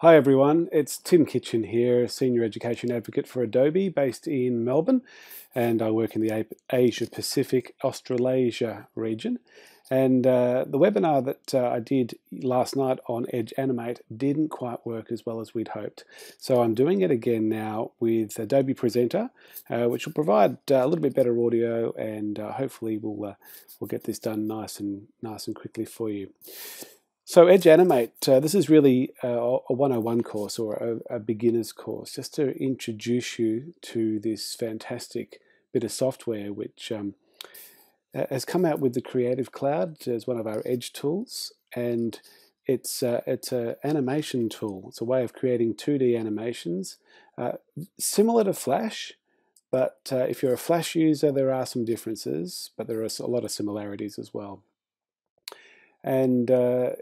Hi everyone, it's Tim Kitchen here, Senior Education Advocate for Adobe based in Melbourne, and I work in the Asia Pacific Australasia region. And the webinar that I did last night on Edge Animate didn't quite work as well as we'd hoped. So I'm doing it again now with Adobe Presenter, which will provide a little bit better audio, and hopefully we'll get this done nice and quickly for you. So Edge Animate, this is really a 101 course or a beginner's course, just to introduce you to this fantastic bit of software which has come out with the Creative Cloud as one of our Edge tools, and it's an animation tool. It's a way of creating 2D animations, similar to Flash, but if you're a Flash user, there are some differences, but there are a lot of similarities as well. And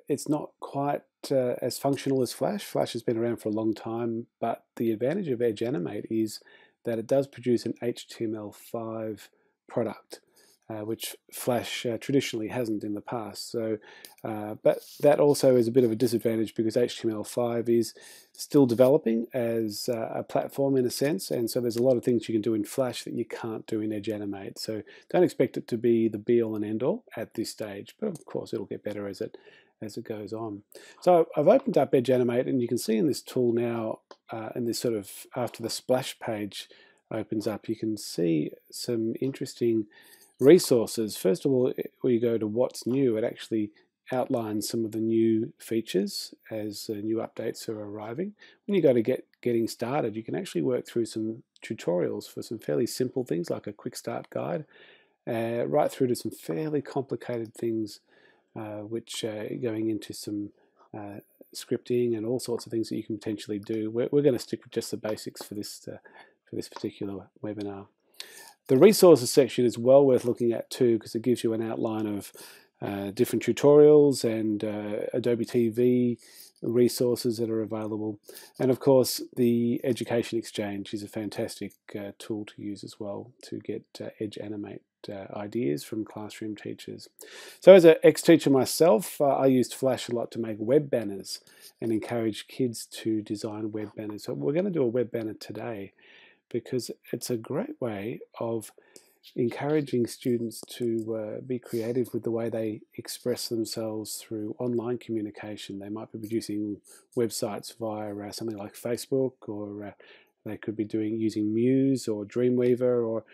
it's not quite as functional as Flash. Flash has been around for a long time, but the advantage of Edge Animate is that it does produce an HTML5 product, which Flash traditionally hasn't in the past. So, but that also is a bit of a disadvantage because HTML5 is still developing as a platform in a sense, and so there's a lot of things you can do in Flash that you can't do in Edge Animate. So don't expect it to be the be-all and end-all at this stage, but of course it'll get better as it goes on. So I've opened up Edge Animate, and you can see in this tool now, in this sort of after the splash page opens up, you can see some interesting resources. First of all, when you go to what's new, it actually outlines some of the new features as new updates are arriving. When you go to getting started, you can actually work through some tutorials for some fairly simple things like a quick start guide, right through to some fairly complicated things which going into some scripting and all sorts of things that you can potentially do. We're going to stick with just the basics for this particular webinar. The resources section is well worth looking at too, because it gives you an outline of different tutorials and Adobe TV resources that are available. And of course, the Education Exchange is a fantastic tool to use as well to get Edge Animate ideas from classroom teachers. So as an ex-teacher myself, I used Flash a lot to make web banners and encourage kids to design web banners. So we're going to do a web banner today, because it's a great way of encouraging students to be creative with the way they express themselves through online communication. They might be producing websites via something like Facebook, or they could be using Muse or Dreamweaver, or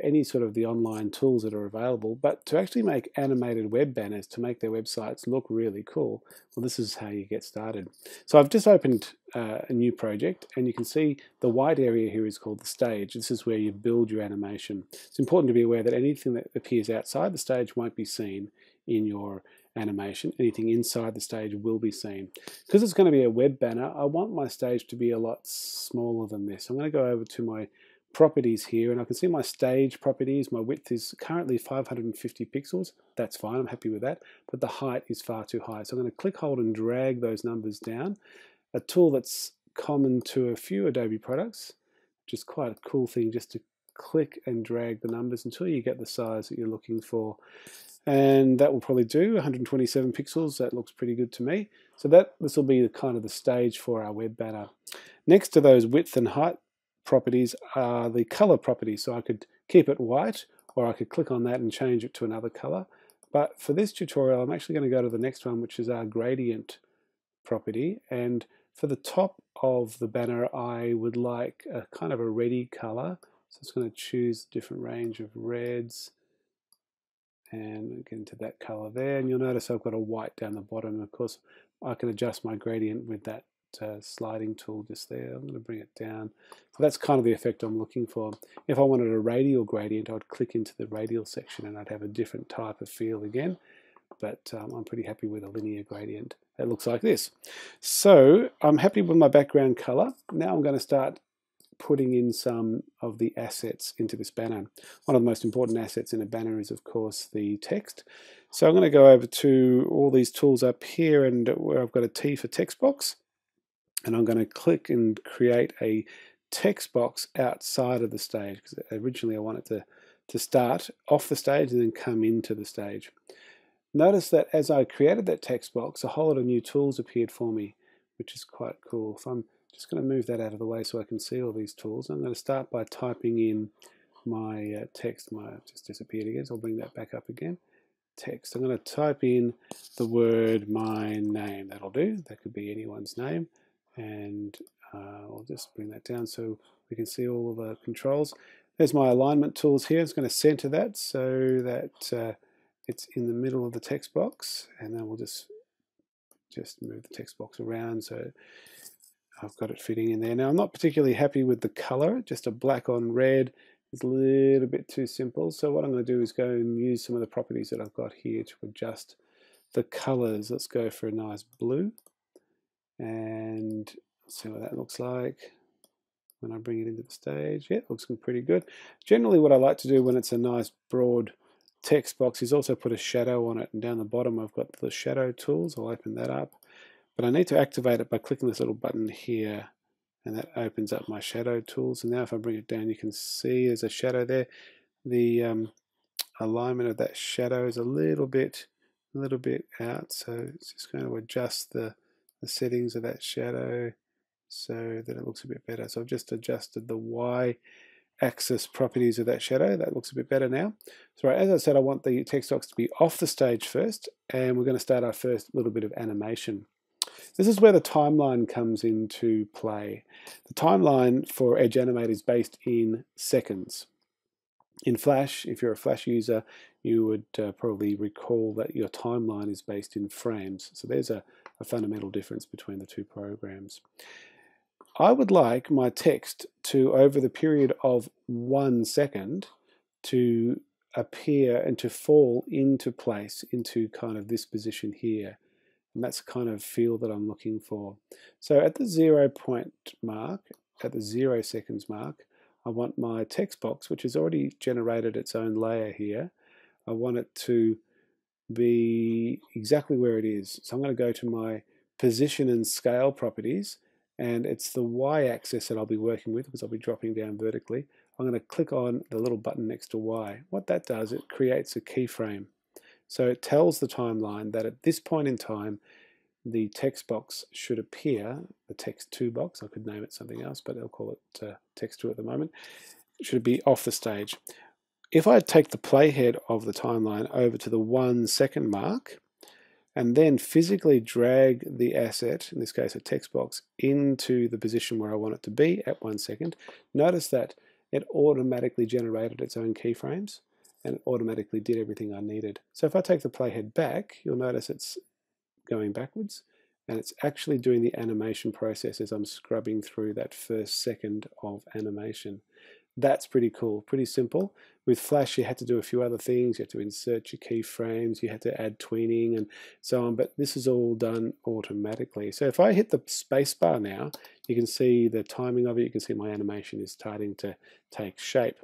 any sort of the online tools that are available. But to actually make animated web banners to make their websites look really cool, well, this is how you get started. So I've just opened a new project, and you can see the white area here is called the stage. This is where you build your animation. It's important to be aware that anything that appears outside the stage won't be seen in your animation. Anything inside the stage will be seen. Because it's going to be a web banner, I want my stage to be a lot smaller than this. I'm going to go over to my properties here, and I can see my stage properties. My width is currently 550 pixels. That's fine, I'm happy with that, but the height is far too high. So I'm going to click, hold, and drag those numbers down. A tool that's common to a few Adobe products, which is quite a cool thing, just to click and drag the numbers until you get the size that you're looking for. And that will probably do 127 pixels. That looks pretty good to me. So this will be the kind of the stage for our web banner. Next to those width and height properties are the color properties. So I could keep it white, or I could click on that and change it to another color. But for this tutorial, I'm actually going to go to the next one, which is our gradient property. And for the top of the banner, I would like a kind of a reddy color. So it's going to choose a different range of reds and get into that color there. And you'll notice I've got a white down the bottom. Of course, I can adjust my gradient with that sliding tool just there. I'm going to bring it down. So that's kind of the effect I'm looking for. If I wanted a radial gradient, I would click into the radial section and I'd have a different type of feel again. But I'm pretty happy with a linear gradient. It looks like this. So I'm happy with my background color. Now I'm going to start putting in some of the assets into this banner. One of the most important assets in a banner is, of course, the text. So I'm going to go over to all these tools up here, and where I've got a T for text box. And I'm going to click and create a text box outside of the stage, because originally I wanted to start off the stage and then come into the stage. Notice that as I created that text box, a whole lot of new tools appeared for me. which is quite cool. So I'm just going to move that out of the way so I can see all these tools. I'm going to start by typing in my text. Just disappeared again, so I'll bring that back up again. Text. I'm going to type in the word my name. That'll do. That could be anyone's name. And I'll just bring that down so we can see all of the controls. There's my alignment tools here. It's going to center that so that it's in the middle of the text box. And then we'll just move the text box around so I've got it fitting in there. Now I'm not particularly happy with the color. Just a black on red is a little bit too simple. So what I'm going to do is go and use some of the properties that I've got here to adjust the colors. Let's go for a nice blue and see what that looks like when I bring it into the stage. Yeah, it looks pretty good. Generally what I like to do when it's a nice broad text box is also put a shadow on it, and down the bottom I've got the shadow tools. I'll open that up, but I need to activate it by clicking this little button here, and that opens up my shadow tools. And now if I bring it down, you can see there's a shadow there. The alignment of that shadow is a little bit out, so it's just going to adjust the settings of that shadow so that it looks a bit better. So I've just adjusted the y-axis properties of that shadow. That looks a bit better now. So right, as I said, I want the text box to be off the stage first, and we're going to start our first little bit of animation. This is where the timeline comes into play. The timeline for Edge Animate is based in seconds. In Flash, if you're a Flash user, you would probably recall that your timeline is based in frames. So there's a fundamental difference between the two programs. I would like my text to, over the period of 1 second, to appear and to fall into place into kind of this position here. And that's the kind of feel that I'm looking for. So at the 0 point mark, at the 0 seconds mark, I want my text box, which has already generated its own layer here, I want it to be exactly where it is. So I'm going to go to my position and scale properties, and it's the y-axis that I'll be working with because I'll be dropping down vertically. I'm going to click on the little button next to Y. What that does, it creates a keyframe. So it tells the timeline that at this point in time, the text box should appear, the text 2 box, I could name it something else, but I'll call it text 2 at the moment, should be off the stage. If I take the playhead of the timeline over to the 1 second mark, and then physically drag the asset, in this case a text box, into the position where I want it to be at 1 second, notice that it automatically generated its own keyframes and it automatically did everything I needed. So if I take the playhead back, you'll notice it's going backwards, and it's actually doing the animation process as I'm scrubbing through that first second of animation. That's pretty cool, pretty simple. With Flash, you had to do a few other things. You had to insert your keyframes, you had to add tweening and so on, but this is all done automatically. So if I hit the spacebar now, you can see the timing of it. You can see my animation is starting to take shape.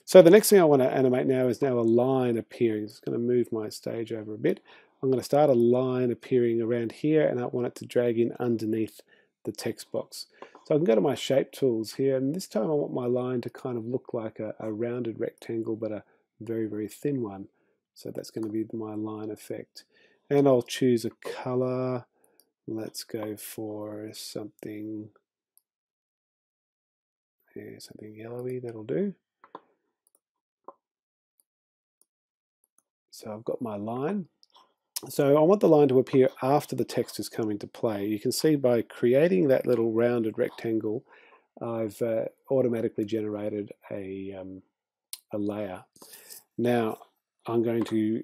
So the next thing I want to animate now is now a line appearing. I'm just going to move my stage over a bit. I'm going to start a line appearing around here, and I want it to drag in underneath the text box. So I can go to my shape tools here, and this time I want my line to kind of look like a rounded rectangle, but a very, very thin one. So that's going to be my line effect. And I'll choose a color. Let's go for something yellowy, that'll do. So I've got my line. So I want the line to appear after the text has come into play. You can see by creating that little rounded rectangle, I've automatically generated a layer. Now I'm going to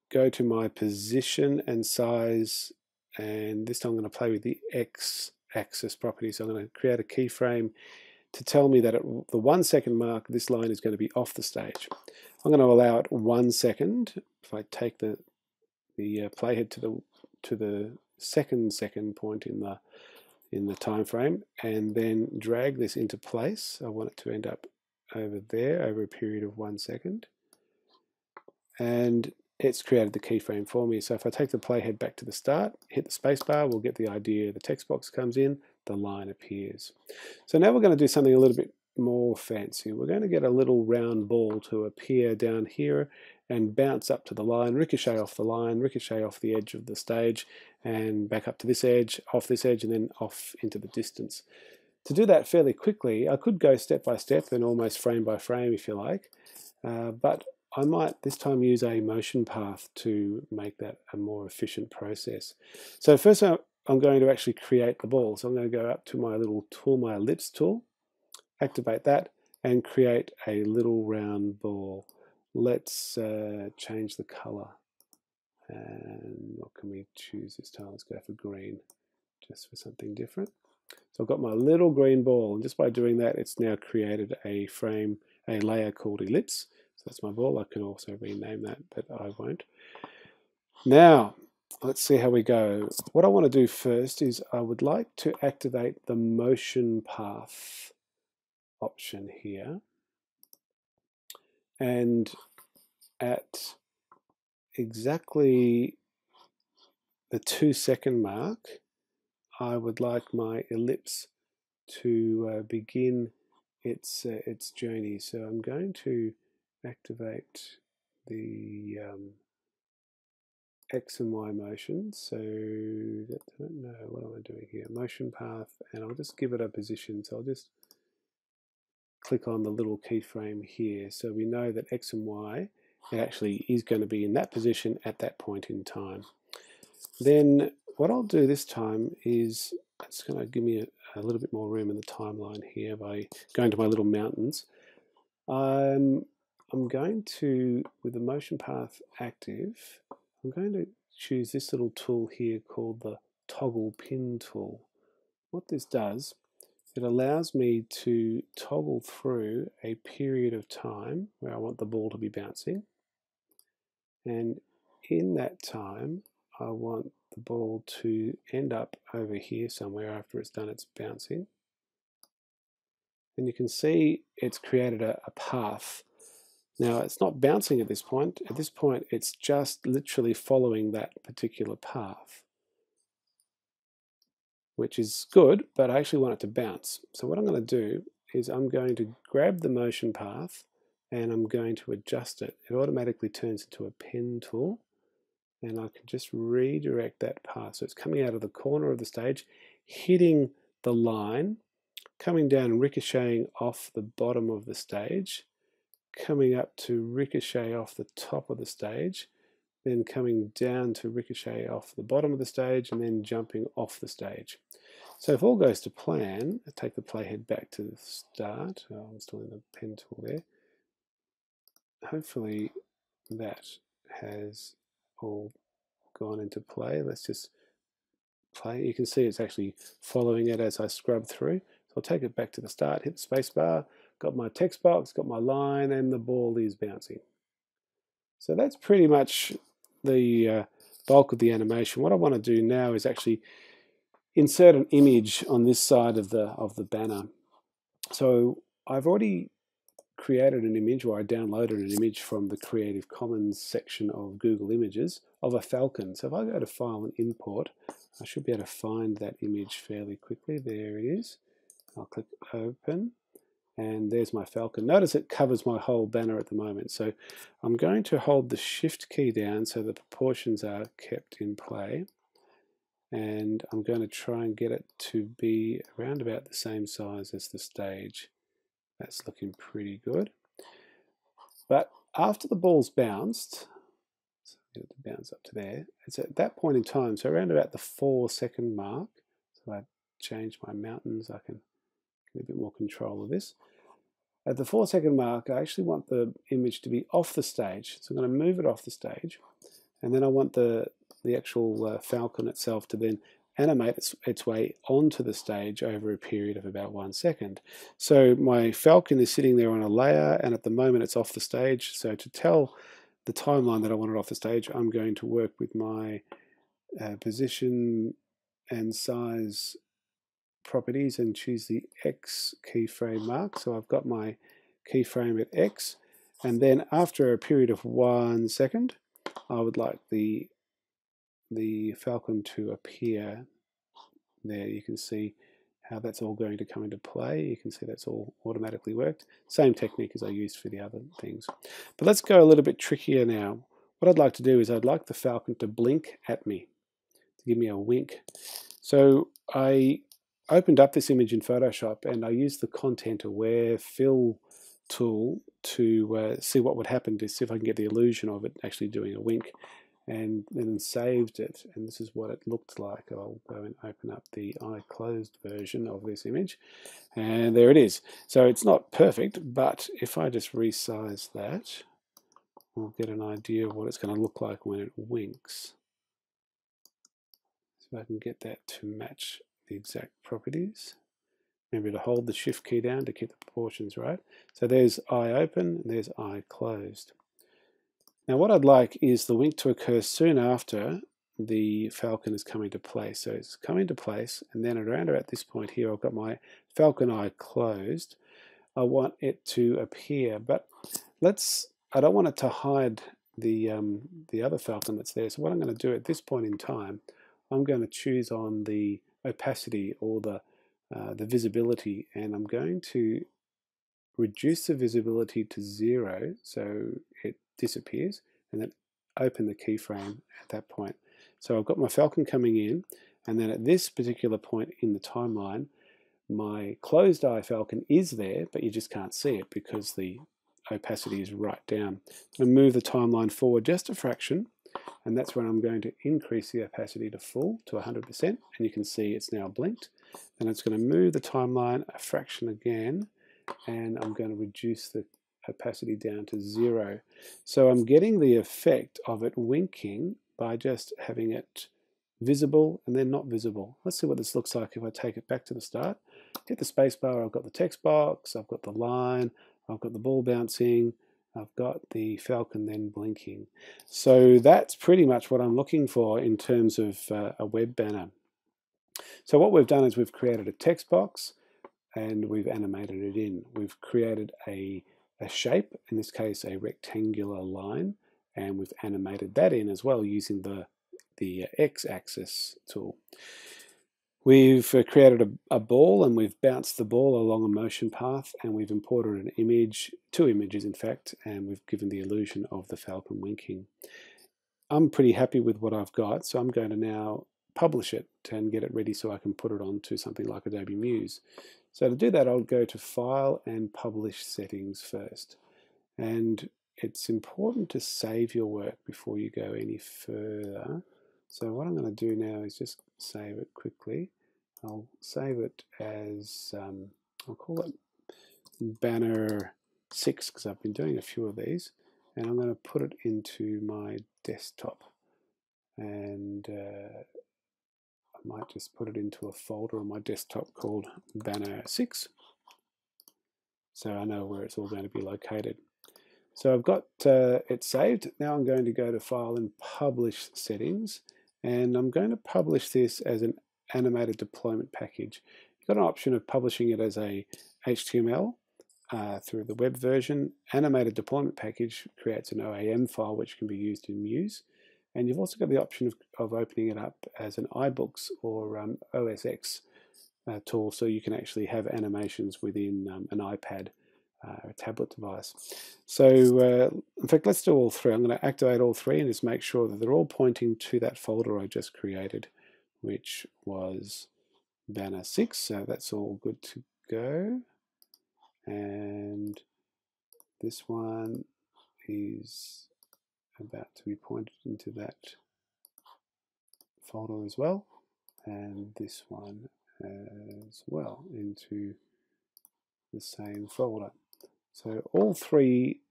go to my position and size, and this time I'm going to play with the x-axis property. So I'm going to create a keyframe to tell me that at the 1 second mark, this line is going to be off the stage. I'm going to allow it 1 second. If I take the playhead to the second point in the time frame, and then drag this into place. I want it to end up over there over a period of 1 second, and it's created the keyframe for me. So if I take the playhead back to the start, hit the spacebar, we'll get the idea. The text box comes in, the line appears. So now we're going to do something a little bit more fancy. We're going to get a little round ball to appear down here and bounce up to the line, ricochet off the line, ricochet off the edge of the stage, and back up to this edge, and then off into the distance. To do that fairly quickly, I could go step by step and almost frame by frame if you like, but I might this time use a motion path to make that a more efficient process. So first I'm going to actually create the ball. So I'm going to go up to my little tool, my ellipse tool, activate that, and create a little round ball. Let's change the color. And what can we choose this time? Let's go for green, just for something different. So I've got my little green ball, and just by doing that, it's now created a frame, a layer called ellipse. So that's my ball. I can also rename that, but I won't. Now, let's see how we go. What I want to do first is I would like to activate the motion path option here. And at exactly the 2-second mark, I would like my ellipse to begin its journey. So I'm going to activate the X and Y motion. So I don't know, what am I doing here? Motion path, and I'll just give it a position. So I'll just click on the little keyframe here. So we know that X and Y, it actually is going to be in that position at that point in time. Then what I'll do this time is it's going to give me a little bit more room in the timeline here by going to my little mountains. I'm going to, with the motion path active, I'm going to choose this little tool here called the toggle pin tool. What this does, it allows me to toggle through a period of time where I want the ball to be bouncing, and in that time I want the ball to end up over here somewhere after it's done its bouncing. And you can see it's created a path. Now it's not bouncing at this point. At this point it's just literally following that particular path, which is good, but I actually want it to bounce. So what I'm going to do is I'm going to grab the motion path and I'm going to adjust it. It automatically turns into a pen tool, and I can just redirect that path. So it's coming out of the corner of the stage, hitting the line, coming down and ricocheting off the bottom of the stage, coming up to ricochet off the top of the stage, then coming down to ricochet off the bottom of the stage, and then jumping off the stage. So if all goes to plan, I take the playhead back to the start. Oh, I'm still in the pen tool there. Hopefully that has all gone into play. Let's just play. You can see it's actually following it as I scrub through. So I'll take it back to the start, hit the space bar, got my text box, got my line, and the ball is bouncing. So that's pretty much the bulk of the animation. What I want to do now is actually insert an image on this side of the banner. So I've already created an image, or I downloaded an image from the Creative Commons section of Google Images of a falcon. So if I go to File and Import, I should be able to find that image fairly quickly. There it is. I'll click Open, and there's my falcon. Notice it covers my whole banner at the moment. So I'm going to hold the Shift key down so the proportions are kept in play, and I'm going to try and get it to be around about the same size as the stage. That's looking pretty good. But after the ball's bounced, so get it to bounce up to there, it's at that point in time, so around about the 4-second mark, so I change my mountains, I can get a bit more control of this. At the 4-second mark, I actually want the image to be off the stage, so I'm going to move it off the stage, and then I want the actual falcon itself to then animate its way onto the stage over a period of about 1 second. So my falcon is sitting there on a layer, and at the moment it's off the stage. So to tell the timeline that I want it off the stage, I'm going to work with my position and size properties and choose the X keyframe mark. So I've got my keyframe at X, and then after a period of 1 second, I would like the falcon to appear there. You can see how that's all going to come into play. You can see that's all automatically worked. Same technique as I used for the other things. But let's go a little bit trickier now. What I'd like to do is I'd like the falcon to blink at me, to give me a wink. So I opened up this image in Photoshop and I used the Content Aware Fill tool to see what would happen, to see if I can get the illusion of it actually doing a wink, and then saved it, and this is what it looked like. I'll go and open up the eye closed version of this image, and there it is. So it's not perfect, but if I just resize that, we'll get an idea of what it's going to look like when it winks. So I can get that to match the exact properties. Remember to hold the shift key down to keep the proportions right. So there's eye open, and there's eye closed. Now what I'd like is the wink to occur soon after the falcon is coming to place. So it's coming to place, and then around about this point here, I've got my falcon eye closed. I want it to appear, but I don't want it to hide the other falcon that's there. So what I'm going to do at this point in time, I'm going to choose on the opacity or the visibility, and I'm going to reduce the visibility to 0 so it disappears, and then open the keyframe at that point. So I've got my falcon coming in, and then at this particular point in the timeline, my closed eye falcon is there, but you just can't see it because the opacity is right down. I'm going to move the timeline forward just a fraction, and that's when I'm going to increase the opacity to full, to 100%, and you can see it's now blinked. Then it's going to move the timeline a fraction again, and I'm going to reduce the opacity down to 0. So I'm getting the effect of it winking by just having it visible and then not visible. Let's see what this looks like if I take it back to the start. Hit the spacebar, I've got the text box, I've got the line, I've got the ball bouncing, I've got the falcon then blinking. So that's pretty much what I'm looking for in terms of a web banner. So what we've done is we've created a text box, and we've animated it in. We've created a shape, in this case a rectangular line, and we've animated that in as well using the x-axis tool. We've created a ball, and we've bounced the ball along a motion path, and we've imported an image, 2 images in fact, and we've given the illusion of the falcon winking. I'm pretty happy with what I've got, so I'm going to now publish it and get it ready so I can put it onto something like Adobe Muse. So to do that, I'll go to File and Publish Settings first. And it's important to save your work before you go any further. So what I'm going to do now is just save it quickly. I'll save it as, I'll call it Banner 6, because I've been doing a few of these. And I'm going to put it into my desktop. And I might just put it into a folder on my desktop called Banner 6, so I know where it's all going to be located. So I've got it saved. Now I'm going to go to File and Publish Settings, and I'm going to publish this as an animated deployment package. You've got an option of publishing it as a HTML through the web version. Animated deployment package creates an OAM file which can be used in Muse. And you've also got the option of opening it up as an iBooks or OS X tool, so you can actually have animations within an iPad or a tablet device. So in fact, let's do all 3. I'm going to activate all 3 and just make sure that they're all pointing to that folder I just created, which was Banner 6. So that's all good to go. And this one is about to be pointed into that folder as well, and this one as well into the same folder. So all three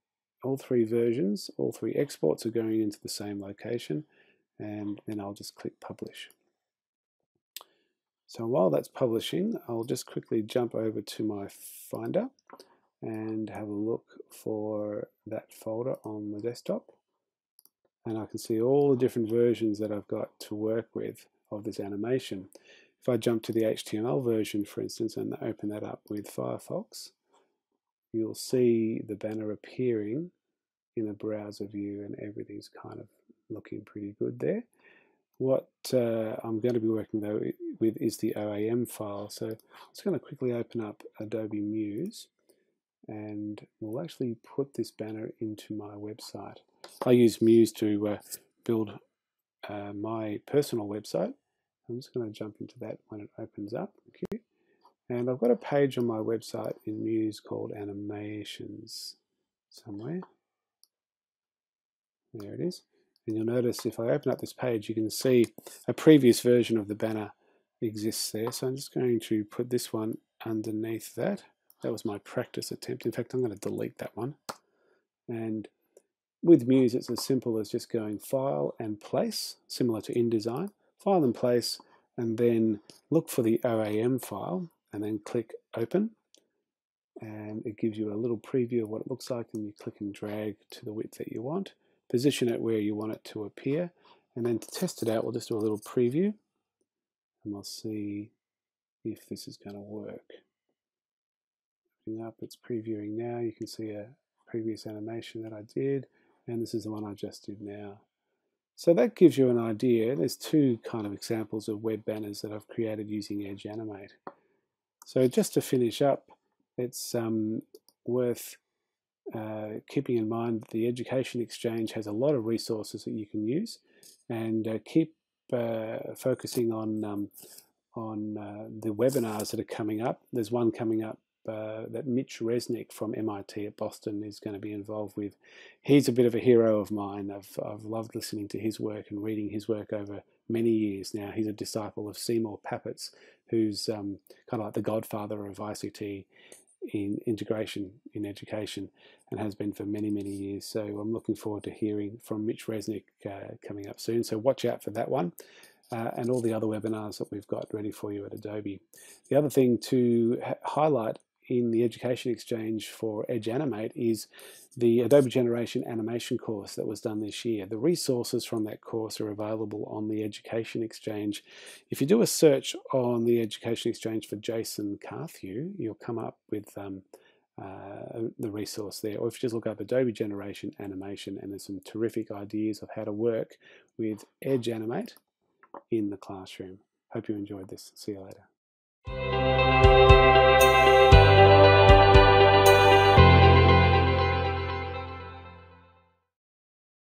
versions, all 3 exports are going into the same location, and then I'll just click Publish. So while that's publishing, I'll just quickly jump over to my Finder and have a look for that folder on the desktop. And I can see all the different versions that I've got to work with of this animation. If I jump to the HTML version, for instance, and open that up with Firefox, you'll see the banner appearing in the browser view, and everything's kind of looking pretty good there. What I'm going to be working though with is the OAM file. So I'm just going to quickly open up Adobe Muse, and we'll actually put this banner into my website. I use Muse to build my personal website. I'm just going to jump into that when it opens up. Okay. And I've got a page on my website in Muse called Animations somewhere. There it is. And you'll notice if I open up this page, you can see a previous version of the banner exists there. So I'm just going to put this one underneath that. That was my practice attempt. In fact, I'm going to delete that one. And with Muse, it's as simple as just going File and Place, similar to InDesign. File and Place, and then look for the OAM file, and then click Open. And it gives you a little preview of what it looks like, and you click and drag to the width that you want. Position it where you want it to appear, and then to test it out, we'll just do a little preview, and we'll see if this is going to work. Opening up, it's previewing now. You can see a previous animation that I did, and this is the one I just did now. So that gives you an idea. There's two kind of examples of web banners that I've created using Edge Animate. So just to finish up, it's worth keeping in mind that the Education Exchange has a lot of resources that you can use, and keep focusing on the webinars that are coming up. There's one coming up that Mitch Resnick from MIT at Boston is going to be involved with. He's a bit of a hero of mine. I've loved listening to his work and reading his work over many years now. He's a disciple of Seymour Papert, who's kind of like the godfather of ICT in integration in education, and has been for many, many years. So I'm looking forward to hearing from Mitch Resnick coming up soon. So watch out for that one. And all the other webinars that we've got ready for you at Adobe. The other thing to highlight in the Education Exchange for Edge Animate is the Adobe Generation Animation course that was done this year. The resources from that course are available on the Education Exchange. If you do a search on the Education Exchange for Jason Carthew, you'll come up with the resource there. Or if you just look up Adobe Generation Animation, and there's some terrific ideas of how to work with Edge Animate in the classroom. Hope you enjoyed this. See you later.